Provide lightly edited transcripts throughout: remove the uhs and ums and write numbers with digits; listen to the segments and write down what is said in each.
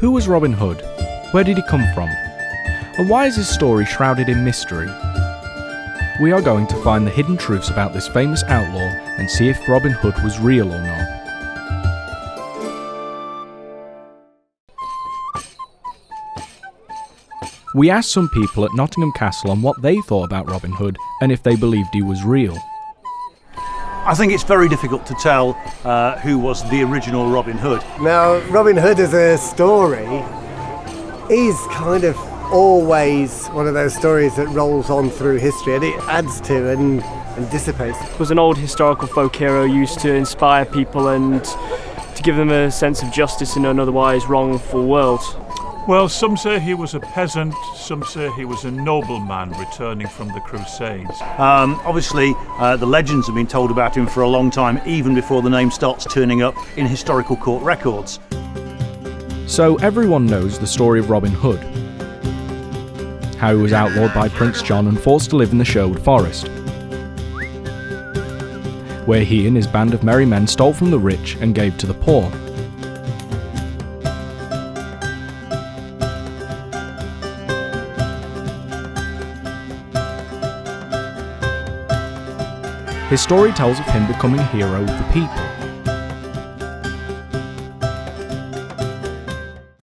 Who was Robin Hood? Where did he come from? And why is his story shrouded in mystery? We are going to find the hidden truths about this famous outlaw and see if Robin Hood was real or not. We asked some people at Nottingham Castle on what they thought about Robin Hood and if they believed he was real. I think it's very difficult to tell who was the original Robin Hood. Now, Robin Hood as a story is kind of always one of those stories that rolls on through history, and it adds to and dissipates. It was an old historical folk hero used to inspire people and to give them a sense of justice in an otherwise wrongful world. Well, some say he was a peasant, some say he was a nobleman returning from the Crusades. Obviously, the legends have been told about him for a long time, even before the name starts turning up in historical court records. So everyone knows the story of Robin Hood. How he was outlawed by Prince John and forced to live in the Sherwood Forest, where he and his band of merry men stole from the rich and gave to the poor. His story tells of him becoming a hero of the people.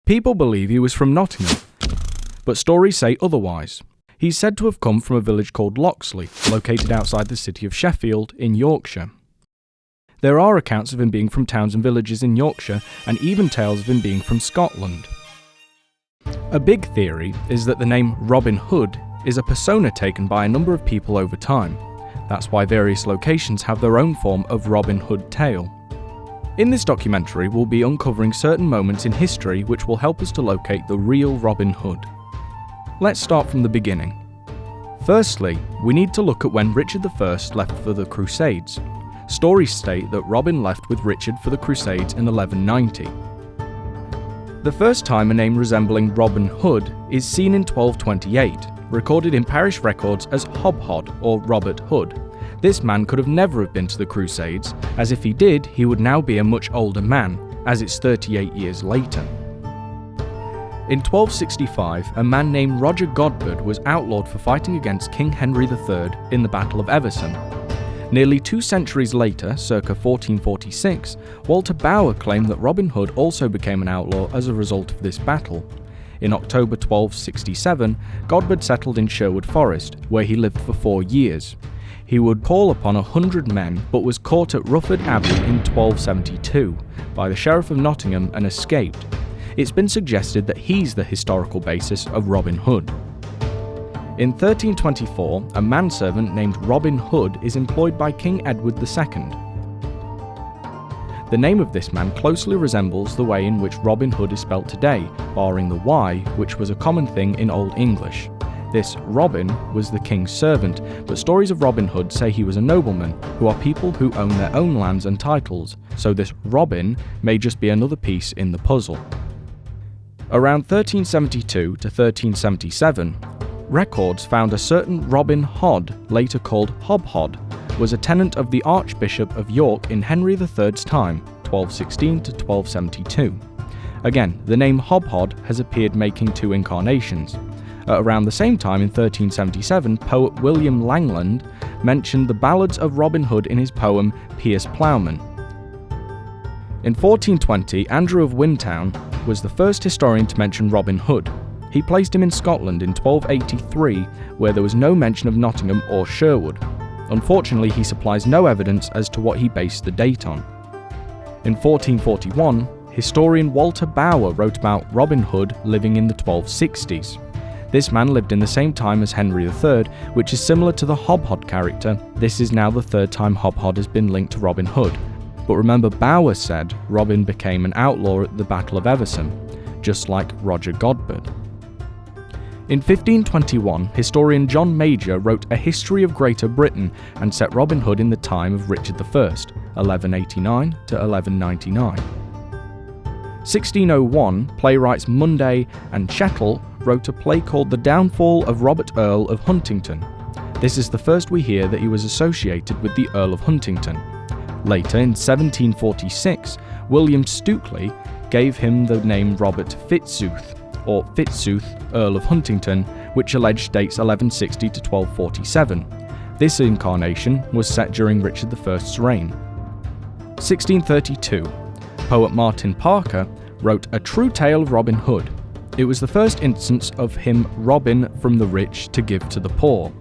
People believe he was from Nottingham, but stories say otherwise. He's said to have come from a village called Loxley, located outside the city of Sheffield in Yorkshire. There are accounts of him being from towns and villages in Yorkshire, and even tales of him being from Scotland. A big theory is that the name Robin Hood is a persona taken by a number of people over time. That's why various locations have their own form of Robin Hood tale. In this documentary, we'll be uncovering certain moments in history which will help us to locate the real Robin Hood. Let's start from the beginning. Firstly, we need to look at when Richard I left for the Crusades. Stories state that Robin left with Richard for the Crusades in 1190. The first time a name resembling Robin Hood is seen in 1228, recorded in parish records as Hobhod or Robert Hood. This man could have never have been to the Crusades, as if he did, he would now be a much older man, as it's 38 years later. In 1265, a man named Roger Godberd was outlawed for fighting against King Henry III in the Battle of Hewison. Nearly 2 centuries later, circa 1446, Walter Bower claimed that Robin Hood also became an outlaw as a result of this battle. In October 1267, Godberd settled in Sherwood Forest, where he lived for 4 years. He would call upon 100 men, but was caught at Rufford Abbey in 1272 by the Sheriff of Nottingham and escaped. It's been suggested that he's the historical basis of Robin Hood. In 1324, a manservant named Robin Hood is employed by King Edward II. The name of this man closely resembles the way in which Robin Hood is spelt today, barring the Y, which was a common thing in Old English. This Robin was the king's servant, but stories of Robin Hood say he was a nobleman, who are people who own their own lands and titles, so this Robin may just be another piece in the puzzle. Around 1372 to 1377, records found a certain Robin Hodd, later called Hobhod, was a tenant of the Archbishop of York in Henry III's time, 1216 to 1272. Again, the name Hobhod has appeared making 2 incarnations. At around the same time in 1377, poet William Langland mentioned the ballads of Robin Hood in his poem Piers Plowman. In 1420, Andrew of Wintown was the first historian to mention Robin Hood. He placed him in Scotland in 1283, where there was no mention of Nottingham or Sherwood. Unfortunately, he supplies no evidence as to what he based the date on. In 1441, historian Walter Bower wrote about Robin Hood living in the 1260s. This man lived in the same time as Henry III, which is similar to the Hobhod character. This is now the 3rd time Hobhod has been linked to Robin Hood. But remember, Bower said Robin became an outlaw at the Battle of Hewison, just like Roger Godberd. In 1521, historian John Major wrote A History of Greater Britain and set Robin Hood in the time of Richard I, 1189 to 1199. 1601, playwrights Munday and Chettle wrote a play called The Downfall of Robert Earl of Huntington. This is the first we hear that he was associated with the Earl of Huntington. Later, in 1746, William Stukely gave him the name Robert Fitzooth, or Fitzooth, Earl of Huntingdon, which alleged dates 1160 to 1247. This incarnation was set during Richard I's reign. 1632. Poet Martin Parker wrote A True Tale of Robin Hood. It was the first instance of him robbing from the rich to give to the poor.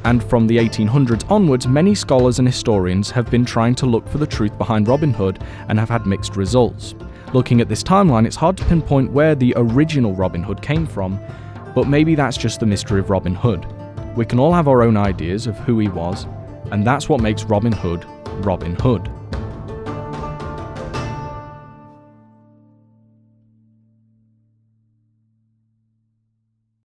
And from the 1800s onwards, many scholars and historians have been trying to look for the truth behind Robin Hood and have had mixed results. Looking at this timeline, it's hard to pinpoint where the original Robin Hood came from, but maybe that's just the mystery of Robin Hood. We can all have our own ideas of who he was, and that's what makes Robin Hood Robin Hood.